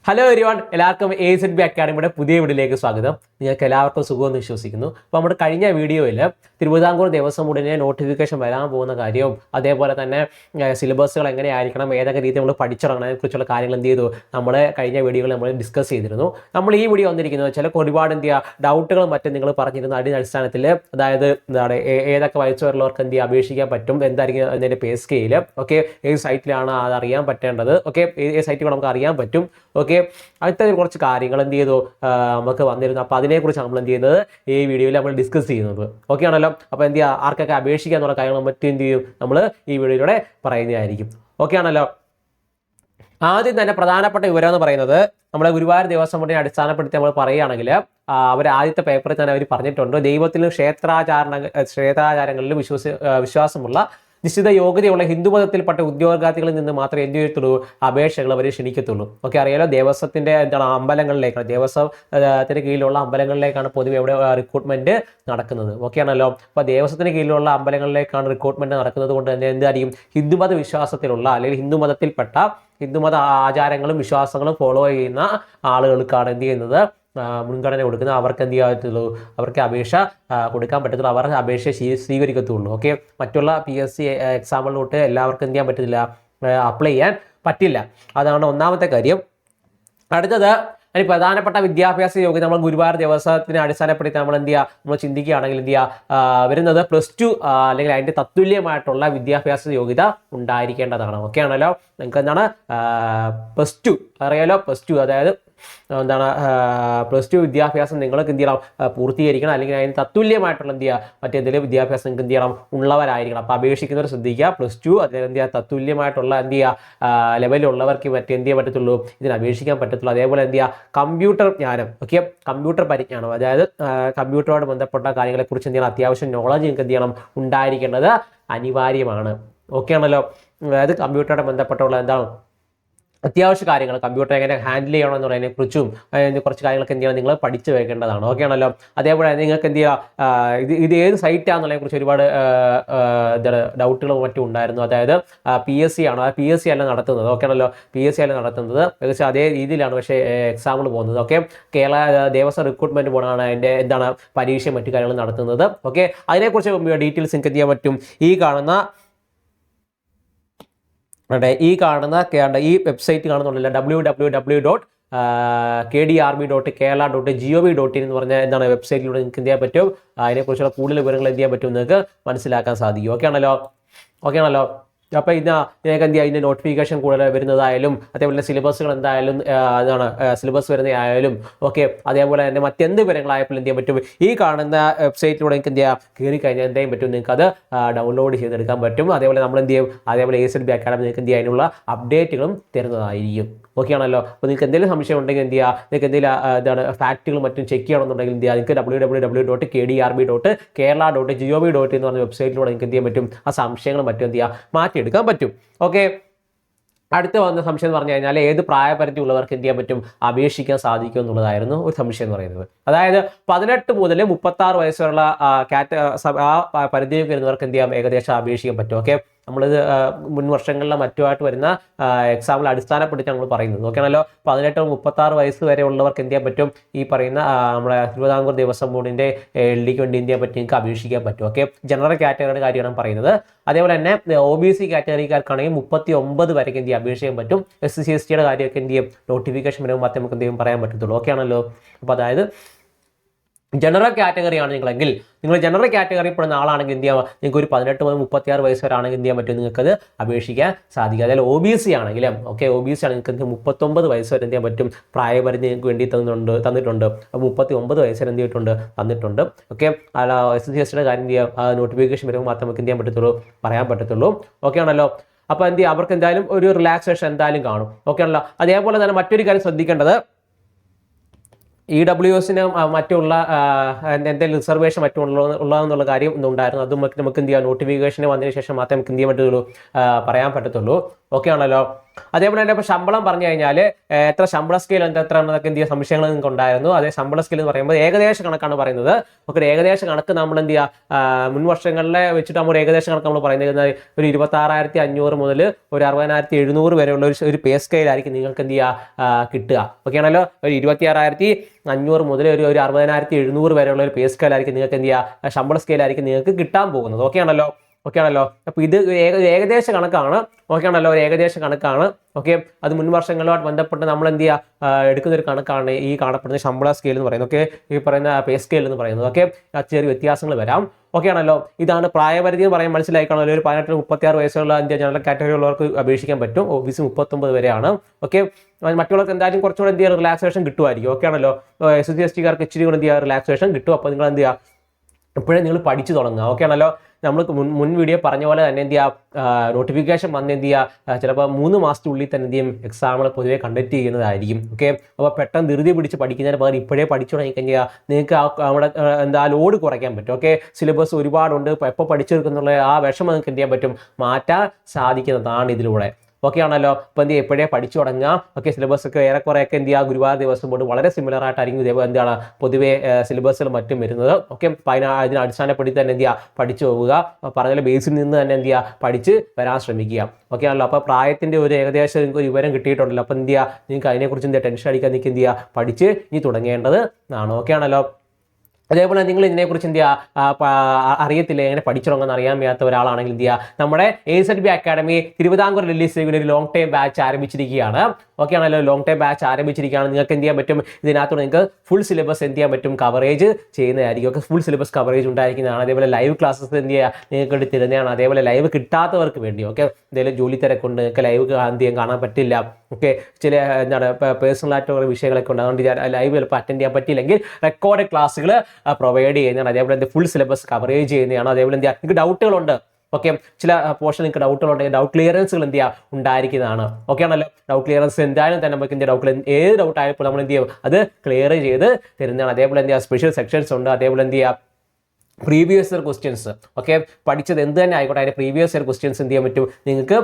Hello everyone, എല്ലാവർക്കും AZB അക്കാഡമിയുടെ പുതിയ വീഡിയോയിലേക്ക് സ്വാഗതം. നിങ്ങൾക്ക് എല്ലാവർക്കും സുഖമെന്ന് വിശ്വസിക്കുന്നു. അപ്പോൾ നമ്മുടെ കഴിഞ്ഞ വീഡിയോയിൽ തിരുവിതാംകൂർ ദേവസ്വം ബോർഡിൻ്റെ നോട്ടിഫിക്കേഷൻ വരാൻ പോകുന്ന കാര്യവും അതേപോലെ തന്നെ സിലബസുകൾ എങ്ങനെയായിരിക്കണം, ഏതൊക്കെ രീതി നമ്മൾ പഠിച്ചിറങ്ങുന്നതിനെക്കുറിച്ചുള്ള കാര്യങ്ങൾ എന്ത് ചെയ്തു നമ്മൾ കഴിഞ്ഞ വീഡിയോയിൽ നമ്മൾ ഡിസ്കസ് ചെയ്തിരുന്നു. നമ്മൾ ഈ വീഡിയോ വന്നിരിക്കുന്നത് ചില ഒരുപാട് എന്ത് ചെയ്യുക ഡൗട്ടുകളും മറ്റും നിങ്ങൾ പറഞ്ഞിരുന്ന അതിൻ്റെ അടിസ്ഥാനത്തിൽ, അതായത് എന്താണ് ഏതൊക്കെ വയസ്സുള്ളവർക്ക് എന്ത് ചെയ്യുക അപേക്ഷിക്കാൻ പറ്റും, എന്തായിരിക്കും അതിൻ്റെ പേ സ്കെയിൽ, ഓക്കെ ഏത് സൈറ്റിലാണ് അത് അറിയാൻ പറ്റേണ്ടത്, ഓക്കെ ഏത് സൈറ്റിൽ നമുക്ക് അറിയാൻ പറ്റും, ഓക്കെ അടുത്ത കുറച്ച് കാര്യങ്ങൾ എന്ത് ചെയ്തു നമുക്ക് വന്നിരുന്നു. അപ്പോൾ അതിനെക്കുറിച്ച് നമ്മൾ എന്ത് ചെയ്യുന്നത് ഈ വീഡിയോയിൽ നമ്മൾ ഡിസ്കസ് ചെയ്യുന്നത്. ഓക്കെ ആണല്ലോ. അപ്പോൾ എന്ത് ചെയ്യുക ആർക്കൊക്കെ അപേക്ഷിക്കുക എന്നുള്ള കാര്യങ്ങൾ മറ്റും എന്ത് ചെയ്യും നമ്മൾ ഈ വീഡിയോയിലൂടെ പറയുന്നതായിരിക്കും. ഓക്കെ ആണല്ലോ. ആദ്യം തന്നെ പ്രധാനപ്പെട്ട വിവരം എന്ന് പറയുന്നത് നമ്മളെ ഗുരുവായൂർ ദേവസ്വം ബോർഡിനെ അടിസ്ഥാനപ്പെടുത്തി നമ്മൾ പറയുകയാണെങ്കിൽ അവർ ആദ്യത്തെ പേപ്പറിൽ തന്നെ അവർ പറഞ്ഞിട്ടുണ്ട്, ദൈവത്തിലും ക്ഷേത്രാചാരങ്ങളിലും വിശ്വാസമുള്ള നിശ്ചിത യോഗ്യതയുള്ള ഹിന്ദുമതത്തിൽപ്പെട്ട ഉദ്യോഗാർത്ഥികളിൽ നിന്ന് മാത്രമേ എന്ത് ചെയ്യത്തുള്ളൂ അപേക്ഷകൾ അവർ ക്ഷണിക്കത്തുള്ളൂ. ഓക്കെ അറിയാലോ, ദേവസ്വത്തിൻ്റെ എന്താണ് അമ്പലങ്ങളിലേക്കാണ്, ദേവസ്വത്തിന് കീഴിലുള്ള അമ്പലങ്ങളിലേക്കാണ് പൊതുവെ എവിടെ റിക്രൂട്ട്മെന്റ് നടക്കുന്നത്. ഓക്കെ ആണല്ലോ. അപ്പോൾ ദേവസ്വത്തിന് കീഴിലുള്ള അമ്പലങ്ങളിലേക്കാണ് റിക്രൂട്ട്മെന്റ് നടക്കുന്നത് കൊണ്ട് തന്നെ എന്തായിരിക്കും ഹിന്ദുമത വിശ്വാസത്തിലുള്ള അല്ലെങ്കിൽ ഹിന്ദുമത ആചാരങ്ങളും വിശ്വാസങ്ങളും ഫോളോ ചെയ്യുന്ന ആളുകൾക്കാണ് എന്ത് ചെയ്യുന്നത് മുൻഗണന കൊടുക്കുന്നത്. അവർക്ക് എന്ത് ചെയ്യാൻ പറ്റുള്ളൂ, അവർക്ക് അപേക്ഷ കൊടുക്കാൻ പറ്റത്തുള്ളൂ, അവർ അപേക്ഷ സ്വീകരിക്കത്തുള്ളൂ. ഓക്കെ മറ്റുള്ള PSC എക്സാമുകളിലോട്ട് എല്ലാവർക്കും എന്ത് ചെയ്യാൻ പറ്റത്തില്ല, അപ്ലൈ ചെയ്യാൻ പറ്റില്ല. അതാണ് ഒന്നാമത്തെ കാര്യം. അടുത്തത് അതിന് പ്രധാനപ്പെട്ട വിദ്യാഭ്യാസ യോഗ്യത നമ്മൾ ഗുരുവായൂർ ദേവസ്വത്തിനെ അടിസ്ഥാനപ്പെടുത്തി നമ്മൾ എന്ത് ചെയ്യുക നമ്മൾ ചിന്തിക്കുകയാണെങ്കിൽ എന്ത് ചെയ്യുക വരുന്നത് +2 അല്ലെങ്കിൽ അതിൻ്റെ തത്തുല്യമായിട്ടുള്ള വിദ്യാഭ്യാസ യോഗ്യത ഉണ്ടായിരിക്കേണ്ടതാണ്. ഓക്കെ ആണല്ലോ. നിങ്ങൾക്ക് എന്താണ് +2 അറിയാലോ, +2 അതായത് എന്താണ് +2 വിദ്യാഭ്യാസം നിങ്ങൾക്ക് എന്ത് ചെയ്യണം പൂർത്തീകരിക്കണം, അല്ലെങ്കിൽ അതിന് തത്തുല്യമായിട്ടുള്ള എന്ത് ചെയ്യുക മറ്റെന്തെങ്കിലും വിദ്യാഭ്യാസം നിങ്ങൾക്ക് എന്ത് ചെയ്യണം ഉള്ളവരായിരിക്കണം. അപ്പോൾ അപേക്ഷിക്കുന്നവർ ശ്രദ്ധിക്കുക, +2 അതിന് എന്ത് ചെയ്യുക തത്തുല്യമായിട്ടുള്ള എന്ത് ചെയ്യുക ലെവലിലുള്ളവർക്ക് മറ്റേ എന്ത് ചെയ്യാൻ പറ്റത്തുള്ളൂ, ഇതിന് അപേക്ഷിക്കാൻ പറ്റത്തുള്ളൂ. അതേപോലെ എന്ത് ചെയ്യുക കമ്പ്യൂട്ടർ ജ്ഞാനം, ഓക്കെ കമ്പ്യൂട്ടർ പരിജ്ഞാനം, അതായത് കമ്പ്യൂട്ടറോട് ബന്ധപ്പെട്ട കാര്യങ്ങളെക്കുറിച്ച് എന്ത് ചെയ്യണം അത്യാവശ്യം നോളജ് നിങ്ങൾക്ക് എന്ത് ചെയ്യണം ഉണ്ടായിരിക്കേണ്ടത് അനിവാര്യമാണ്. ഓക്കെ ആണല്ലോ. അതായത് കമ്പ്യൂട്ടറുടെ ബന്ധപ്പെട്ടുള്ള എന്താണ് അത്യാവശ്യ കാര്യങ്ങൾ, കമ്പ്യൂട്ടർ എങ്ങനെ ഹാൻഡിൽ ചെയ്യണം എന്നുള്ളതിനെക്കുറിച്ചും കുറച്ച് കാര്യങ്ങളൊക്കെ എന്ത് ചെയ്യണം നിങ്ങൾ പഠിച്ചു വെക്കേണ്ടതാണ്. ഓക്കെ ആണല്ലോ. അതേപോലെ നിങ്ങൾക്ക് എന്ത് ചെയ്യുക ഇത് ഏത് സൈറ്റാണെന്നുള്ളതിനെ കുറിച്ച് ഒരുപാട് ഡൗട്ടുകളും മറ്റും ഉണ്ടായിരുന്നു. അതായത് PSC ആണോ, PSC അല്ല നടത്തുന്നത്. ഓക്കെ ആണല്ലോ. PSC അല്ല നടത്തുന്നത്, ഏകദേശം അതേ രീതിയിലാണ് പക്ഷേ എക്സാമിന് പോകുന്നത്. ഓക്കെ കേരള ദേവസ്വം റിക്രൂട്ട്മെന്റ് ബോർഡാണ് അതിൻ്റെ എന്താണ് പരീക്ഷയും മറ്റു കാര്യങ്ങളും നടത്തുന്നത്. ഓക്കെ അതിനെക്കുറിച്ച് ഡീറ്റെയിൽസ് നിങ്ങൾക്ക് എന്ത് ചെയ്യാൻ പറ്റും ഈ വെബ്സൈറ്റ് കാണുന്നുണ്ടല്ലോ www.kdrb.kerala.gov.in എന്ന് പറഞ്ഞ എന്താണ് വെബ്സൈറ്റിലൂടെ നിങ്ങൾക്ക് എന്ത് ചെയ്യാൻ പറ്റും അതിനെക്കുറിച്ചുള്ള കൂടുതൽ വിവരങ്ങൾ എന്ത് ചെയ്യാൻ പറ്റും നിങ്ങൾക്ക് മനസ്സിലാക്കാൻ സാധിക്കും. ഓക്കെ ആണല്ലോ. അപ്പോൾ നിങ്ങൾക്ക് എന്ത് ചെയ്യുക ഇതിൻ്റെ നോട്ടിഫിക്കേഷൻ കൂടുതൽ വരുന്നതായാലും അതേപോലെ സിലബസുകൾ എന്തായാലും സിലബസ് വരുന്നതായാലും ഓക്കെ അതേപോലെ തന്നെ മറ്റെന്ത് വിവരങ്ങളായപ്പോൾ എന്ത് ചെയ്യാൻ പറ്റും ഈ കാണുന്ന വെബ്സൈറ്റിലൂടെ നിങ്ങൾക്ക് എന്ത് ചെയ്യാം കയറി കഴിഞ്ഞാൽ എന്ത് ചെയ്യാൻ പറ്റും നിങ്ങൾക്ക് അത് ഡൗൺലോഡ് ചെയ്തെടുക്കാൻ പറ്റും. അതേപോലെ നമ്മൾ എന്ത് ചെയ്യും അതേപോലെ AZB അക്കാഡമി നിങ്ങൾക്ക് എന്ത് ചെയ്യാനുള്ള അപ്ഡേറ്റുകളും തരുന്നതായിരിക്കും. ഓക്കെ ആണല്ലോ. അപ്പോൾ നിങ്ങൾക്ക് എന്തെങ്കിലും സംശയം ഉണ്ടെങ്കിൽ എന്ത് ചെയ്യുക, നിങ്ങൾക്ക് എന്തെങ്കിലും ഫാക്റ്റുകളും മറ്റും ചെക്ക് ചെയ്യണമെന്നുണ്ടെങ്കിൽ എന്ത് ചെയ്യുക നിങ്ങൾക്ക് www.kdrb.kerala.gov.in എന്ന് പറഞ്ഞ വെബ്സൈറ്റിലൂടെ നിങ്ങൾക്ക് എന്ത് ചെയ്യാൻ പറ്റും ആ സംശയങ്ങളും മറ്റും എന്ത് ചെയ്യുക മാറ്റിയെടുക്കാൻ പറ്റും. ഓക്കെ അടുത്ത് വന്ന സംശയം എന്ന് പറഞ്ഞു കഴിഞ്ഞാൽ ഏത് പ്രായപരിധി ഉള്ളവർക്ക് എന്ത് ചെയ്യാൻ പറ്റും അപേക്ഷിക്കാൻ സാധിക്കും എന്നുള്ളതായിരുന്നു ഒരു സംശയം എന്ന് പറയുന്നത്. അതായത് 18 മുതൽ 36 വയസ്സുള്ള പരിധിയിൽ വരുന്നവർക്ക് എന്ത് ചെയ്യാം ഏകദേശം അപേക്ഷിക്കാൻ പറ്റും. ഓക്കെ നമ്മളിത് മുൻ വർഷങ്ങളിലെ മറ്റുമായിട്ട് വരുന്ന എക്സാമിൽ അടിസ്ഥാനപ്പെടുത്തി നമ്മൾ പറയുന്നത്. ഓക്കെ ആണല്ലോ. 18-36 വയസ്സ് വരെ ഉള്ളവർക്ക് എന്ത് ചെയ്യാൻ പറ്റും ഈ പറയുന്ന നമ്മുടെ തിരുവിതാംകൂർ ദേവസ്വം ബോർഡിൻ്റെ LDക്ക് വേണ്ടി എന്ത് ചെയ്യാൻ പറ്റും നിങ്ങൾക്ക് അപേക്ഷിക്കാൻ പറ്റും. ഓക്കെ ജനറൽ കാറ്റഗറിയുടെ കാര്യമാണ് പറയുന്നത്. അതേപോലെ തന്നെ OBC കാറ്റഗറിക്കാർക്കാണെങ്കിൽ 39 വരെയൊക്കെ എന്ത് ചെയ്യാൻ അപേക്ഷിക്കാൻ പറ്റും. SC STയുടെ കാര്യമൊക്കെ എന്ത് ചെയ്യും നോട്ടിഫിക്കേഷൻ വരുമ്പോൾ മാത്രമേ നമുക്ക് എന്ത് ചെയ്യും പറയാൻ പറ്റത്തുള്ളൂ. ഓക്കെ ആണല്ലോ. അപ്പോൾ അതായത് ജനറൽ കാറ്റഗറി ആണ് നിങ്ങളെങ്കിൽ, നിങ്ങൾ ജനറൽ കാറ്റഗറി പെടുന്ന ആളാണെങ്കിൽ എന്ത് ചെയ്യാം നിങ്ങൾക്ക് ഒരു 18 മുതൽ 36 വയസ്സ് വരെ ആണെങ്കിൽ എന്ത് ചെയ്യാൻ പറ്റും നിങ്ങൾക്കത് അപേക്ഷിക്കാൻ സാധിക്കും. അതായത് OBC ആണെങ്കിലും ഓക്കെ OBC ആണെങ്കിൽ നിങ്ങൾക്ക് 39 വയസ്സ് വരെ എന്ത് ചെയ്യാൻ പറ്റും പ്രായപരിധി നിങ്ങൾക്ക് വേണ്ടി തന്നിട്ടുണ്ട്. 39 വയസ്സ് വരെ എന്ത് ചെയ്തിട്ടുണ്ട് തന്നിട്ടുണ്ട്. ഓക്കെ SC STയുടെ കാര്യം എന്ത് ചെയ്യാം നോട്ടിഫിക്കേഷൻ വരുമ്പോൾ മാത്രമേ നമുക്ക് എന്ത് ചെയ്യാൻ പറ്റത്തുള്ളൂ പറയാൻ പറ്റത്തുള്ളൂ. ഓക്കെ ആണല്ലോ. അപ്പോൾ എന്ത് ചെയ്യുക അവർക്ക് എന്തായാലും ഒരു റിലാക്സേഷൻ എന്തായാലും കാണും. ഓക്കെ ആണല്ലോ. അതേപോലെ തന്നെ മറ്റൊരു കാര്യം ശ്രദ്ധിക്കേണ്ടത് EWSന് മറ്റുള്ള എന്തെങ്കിലും റിസർവേഷൻ ഉള്ളതെന്നുള്ള കാര്യം ഉണ്ടായിരുന്നു. അത് നമുക്ക് എന്ത് ചെയ്യാം നോട്ടിഫിക്കേഷന് വന്നതിന് ശേഷം മാത്രമേ നമുക്ക് എന്ത് ചെയ്യാൻ പറ്റുള്ളൂ പറയാൻ പറ്റത്തുള്ളൂ. ഓക്കെ ആണല്ലോ. അതേപോലെ തന്നെ ഇപ്പോൾ ശമ്പളം പറഞ്ഞു കഴിഞ്ഞാൽ എത്ര ശമ്പള സ്കെയിൽ എത്ര എന്നൊക്കെ എന്ത് ചെയ്യുക സംശയങ്ങൾ നിങ്ങൾക്ക് ഉണ്ടായിരുന്നു. അതേ ശമ്പള സ്കെയിൽ എന്ന് പറയുമ്പോൾ ഏകദേശ കണക്കാണ് പറയുന്നത്. ഒക്കെ ഏകദേശ കണക്ക് നമ്മൾ എന്ത് ചെയ്യുക മുൻ വർഷങ്ങളിലെ വെച്ചിട്ട് നമ്മൾ ഏകദേശ കണക്ക് നമ്മൾ പറയുന്നത് ഒരു 26,500 മുതൽ ഒരു 60,700 വരെയുള്ള ഒരു പേ സ്കെയിലായിരിക്കും നിങ്ങൾക്ക് എന്ത് ചെയ്യുക കിട്ടുക. ഓക്കെ ആണല്ലോ. ഒരു 26,500 മുതൽ ഒരു 60,700 വരെയുള്ള ഒരു പേ സ്കെയിലായിരിക്കും നിങ്ങൾക്ക് എന്ത് ചെയ്യുക ശമ്പള സ്കെയിലായിരിക്കും നിങ്ങൾക്ക് കിട്ടാൻ പോകുന്നത്. ഓക്കെ ആണല്ലോ. ഓക്കെ ആണല്ലോ. അപ്പോൾ ഇത് ഏകദേശ കണക്കാണ്. ഓക്കെ ആണല്ലോ. ഒരു ഏകദേശ കണക്കാണ്. ഓക്കെ, അത് മുൻ വർഷങ്ങളുമായിട്ട് ബന്ധപ്പെട്ട് നമ്മൾ എന്ത് ചെയ്യുക എടുക്കുന്ന ഒരു കണക്കാണ് ഈ കാണപ്പെടുന്ന ശമ്പള സ്കെയിൽ എന്ന് പറയുന്നത്. ഓക്കെ, ഈ പറയുന്ന പേ സ്കെയിൽ എന്ന് പറയുന്നത്. ഓക്കെ, ചെറിയ വ്യത്യാസങ്ങൾ വരാം. ഓക്കെ ആണല്ലോ. ഇതാണ് പ്രായപരിധി എന്ന് പറയാൻ മനസ്സിലായിക്കാണല്ലോ. ഒരു 18-36 വയസ്സുള്ള ജനറൽ കാറ്റഗറി ഉള്ളവർക്ക് അപേക്ഷിക്കാൻ പറ്റും. OBC 39 വരെയാണ്. ഓക്കെ, മറ്റുള്ളവർക്ക് എന്തായാലും കുറച്ചുകൂടെ എന്ത് ചെയ്യുക റിലാക്സേഷൻ കിട്ടുമായിരിക്കും. ഓക്കെ ആണല്ലോ. SC ST-കാർക്ക് ഇച്ചിരി കൂടെ എന്ത് ചെയ്യുക റിലാക്സേഷൻ കിട്ടും. അപ്പോൾ നിങ്ങൾ എന്ത് ചെയ്യുക ഇപ്പോഴേ നിങ്ങൾ പഠിച്ചു തുടങ്ങുക. ഓക്കെ ആണല്ലോ. നമ്മൾ മുൻ വീഡിയോ പറഞ്ഞ പോലെ തന്നെ എന്ത് ചെയ്യുക നോട്ടിഫിക്കേഷൻ വന്ന് എന്ത് ചെയ്യുക ചിലപ്പോൾ 3 മാസത്തിനുള്ളിൽ തന്നെ എന്ത് ചെയ്യും എക്സാമുകൾ പൊതുവെ കണ്ടക്ട് ചെയ്യുന്നതായിരിക്കും. ഓക്കെ, അപ്പോൾ പെട്ടെന്ന് ധൃതി പിടിച്ച് പഠിക്കുന്നതിന് പകരം ഇപ്പോഴേ പഠിച്ചു തുടങ്ങിക്കഴിഞ്ഞാൽ നിങ്ങൾക്ക് അവിടെ എന്താ ലോഡ് കുറയ്ക്കാൻ പറ്റും. ഓക്കെ, സിലബസ് ഒരുപാടുണ്ട്. എപ്പോൾ പഠിച്ചെടുക്കുന്നുള്ള ആ വിഷമം നിങ്ങൾക്ക് എന്ത് ചെയ്യാൻ പറ്റും മാറ്റാൻ സാധിക്കുന്നതാണ് ഇതിലൂടെ. ഓക്കെ ആണല്ലോ. അപ്പോൾ എന്ത് ചെയ്യുക ഇപ്പോഴേ പഠിച്ചു തുടങ്ങുക. ഓക്കെ, സിലബസ് ഒക്കെ ഏറെക്കുറെയൊക്കെ എന്ത് ചെയ്യുക ഗുരുവായൂർ ദിവസം കൊണ്ട് വളരെ സിമിലർ ആയിട്ടായിരിക്കും ഇതേപോലെ എന്താണ് പൊതുവേ സിലബസുകൾ മറ്റും വരുന്നത്. ഓക്കെ, അപ്പോൾ ഇതിനെ അടിസ്ഥാനപ്പെടുത്തി തന്നെ എന്ത് ചെയ്യുക പഠിച്ചു പോവുക. പറഞ്ഞ ബേസിൽ നിന്ന് തന്നെ എന്ത് ചെയ്യുക പഠിച്ച് വരാൻ ശ്രമിക്കുക. ഓക്കെ ആണല്ലോ. അപ്പോൾ പ്രായത്തിൻ്റെ ഒരു ഏകദേശം നിങ്ങൾക്ക് ഒരു വിവരം കിട്ടിയിട്ടുണ്ടല്ലോ. അപ്പോൾ എന്ത് ചെയ്യുക നിങ്ങൾക്ക് അതിനെക്കുറിച്ച് എന്ത് ടെൻഷൻ അടിക്കാൻ നിങ്ങൾക്ക് എന്ത് ചെയ്യുക പഠിച്ച് ഇനി തുടങ്ങേണ്ടത് ആണ്. ഓക്കെ ആണല്ലോ. അതേപോലെ നിങ്ങൾ ഇതിനെക്കുറിച്ച് എന്ത് ചെയ്യുക അറിയത്തില്ല എങ്ങനെ പഠിച്ചു തുടങ്ങുമെന്ന് അറിയാൻ വയ്യാത്ത ഒരാളാണെങ്കിൽ എന്ത് ചെയ്യുക നമ്മുടെ AZB അക്കാഡമി തിരുവിതാംകൂർ റിലീസ് ചെയ്യുന്ന ഒരു ലോങ് ടൈം ബാച്ച് ആരംഭിച്ചിരിക്കുകയാണ്. ഓക്കെ ആണല്ലോ. ലോങ് ടൈം ബാച്ച് ആരംഭിച്ചിരിക്കുകയാണ്. നിങ്ങൾക്ക് എന്ത് ചെയ്യാൻ പറ്റും ഇതിനകത്ത് നിങ്ങൾക്ക് ഫുൾ സിലബസ് എന്ത് ചെയ്യാൻ പറ്റും കവറേജ് ചെയ്യുന്നതായിരിക്കും. ഒക്കെ ഫുൾ സിലബസ് കവറേജ് ഉണ്ടായിരിക്കുന്നതാണ്. അതേപോലെ ലൈവ് ക്ലാസ്സസ് എന്ത് ചെയ്യുക നിങ്ങൾക്ക് വേണ്ടി തരുന്നതാണ്. അതേപോലെ ലൈവ് കിട്ടാത്തവർക്ക് വേണ്ടി ഓക്കെ എന്തെങ്കിലും ജോലി തിരക്കുണ്ട് നിങ്ങൾക്ക് ലൈവ് എന്ത് ചെയ്യാൻ കാണാൻ പറ്റില്ല. ഓക്കെ, ചില എന്താണ് പേഴ്സണൽ ആയിട്ടുള്ള വിഷയങ്ങളൊക്കെ ഉണ്ട്. അതുകൊണ്ട് ലൈവ് ചിലപ്പോൾ അറ്റൻഡ് ചെയ്യാൻ പറ്റിയില്ലെങ്കിൽ റെക്കോർഡ് ക്ലാസ്സുകൾ പ്രൊവൈഡ് ചെയ്യുന്നതാണ്. അതേപോലെ ഫുൾ സിലബസ് കവറേജ് ചെയ്യുന്നതാണ്. അതേപോലെ എന്ത് ചെയ്യുക നിങ്ങൾക്ക് ഡൗട്ടുകളുണ്ട്. ഓക്കെ, ചില പോർഷൻ നിങ്ങൾക്ക് ഡൗട്ടുകളുണ്ടെങ്കിൽ ഡൗട്ട് ക്ലിയറൻസുകൾ എന്ത് ചെയ്യുക ഉണ്ടായിരിക്കുന്നതാണ്. ഓക്കെ ആണല്ലോ. ഡൗട്ട് ക്ലിയറൻസ് എന്തായാലും തന്നെ നമുക്ക് എന്ത് ഡൗട്ട് ഏത് ഡൗട്ട് ആയപ്പോൾ നമ്മൾ എന്ത് ചെയ്യും അത് ക്ലിയർ ചെയ്ത് തരുന്നതാണ്. അതേപോലെ എന്ത് ചെയ്യുക സ്പെഷ്യൽ സെക്ഷൻസ് ഉണ്ട്. അതേപോലെ എന്ത് ചെയ്യുക പ്രീവിയസ് ഇയർ ക്വസ്റ്റ്യൻസ് ഓക്കെ പഠിച്ചത് എന്ത് തന്നെ ആയിക്കോട്ടെ അതിൻ്റെ പ്രീവിയസ് ഇയർ ക്വസ്റ്റ്യൻസ് എന്ത് ചെയ്യാൻ പറ്റും നിങ്ങൾക്ക്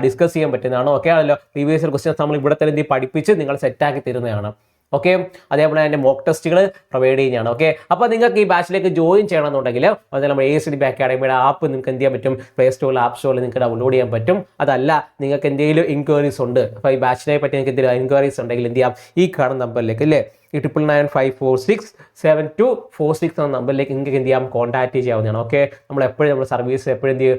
ഡിസ്കസ് ചെയ്യാൻ പറ്റുന്നതാണ്. ഓക്കെ ആണല്ലോ. പ്രീവിയസ് ഇയർ ക്വസ്റ്റ്യൻസ് നമ്മൾ ഇവിടെ തന്നെ എന്ത് പഠിപ്പിച്ച് നിങ്ങൾ സെറ്റാക്കി തരുന്നതാണ്. ഓക്കെ, അതേപോലെ അതിൻ്റെ മോക്ക് ടെസ്റ്റുകൾ പ്രൊവൈഡ് ചെയ്യുന്നതാണ്. ഓക്കെ, അപ്പോൾ നിങ്ങൾക്ക് ഈ ബാച്ചിലേക്ക് ജോയിൻ ചെയ്യണമെന്നുണ്ടെങ്കിൽ അത് നമ്മുടെ AZB അക്കാഡമിയുടെ ആപ്പ് നിങ്ങൾക്ക് എന്ത് ചെയ്യാൻ പറ്റും പ്ലേ സ്റ്റോറിൽ ആപ്പ് സ്റ്റോറിൽ നിങ്ങൾക്ക് ഡൗൺലോഡ് ചെയ്യാൻ പറ്റും. അതല്ല നിങ്ങൾക്ക് എന്തെങ്കിലും എൻക്വയറീസ് ഉണ്ട് അപ്പോൾ ഈ ബാച്ചിനെ പറ്റി നിങ്ങൾക്ക് എന്തെങ്കിലും എൻക്വയറീസ് ഉണ്ടെങ്കിൽ എന്ത് ചെയ്യാം ഈ കാണുന്ന നമ്പറിലേക്ക് അല്ലേ 9995467246 എന്ന നമ്പറിലേക്ക് നിങ്ങൾക്ക് എന്ത് ചെയ്യാം കോൺടാക്ട് ചെയ്യാവുന്നതാണ്. ഓക്കെ, നമ്മൾ എപ്പോഴും നമ്മുടെ സർവീസ് എപ്പോഴും എന്ത് ചെയ്യും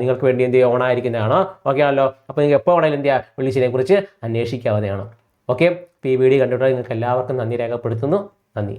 നിങ്ങൾക്ക് വേണ്ടി എന്ത് ചെയ്യും ഓൺ ആയിരിക്കുന്നതാണ്. ഓക്കെ ആണല്ലോ. അപ്പോൾ നിങ്ങൾക്ക് എപ്പോൾ വേണമെങ്കിലും എന്ത് ചെയ്യുക വിളിച്ചതിനെക്കുറിച്ച് അന്വേഷിക്കാവുന്നതാണ്. ഓക്കെ, അപ്പോൾ ഈ വീഡിയോ കണ്ടിട്ട് നിങ്ങൾക്ക് എല്ലാവർക്കും നന്ദി രേഖപ്പെടുത്തുന്നു. നന്ദി.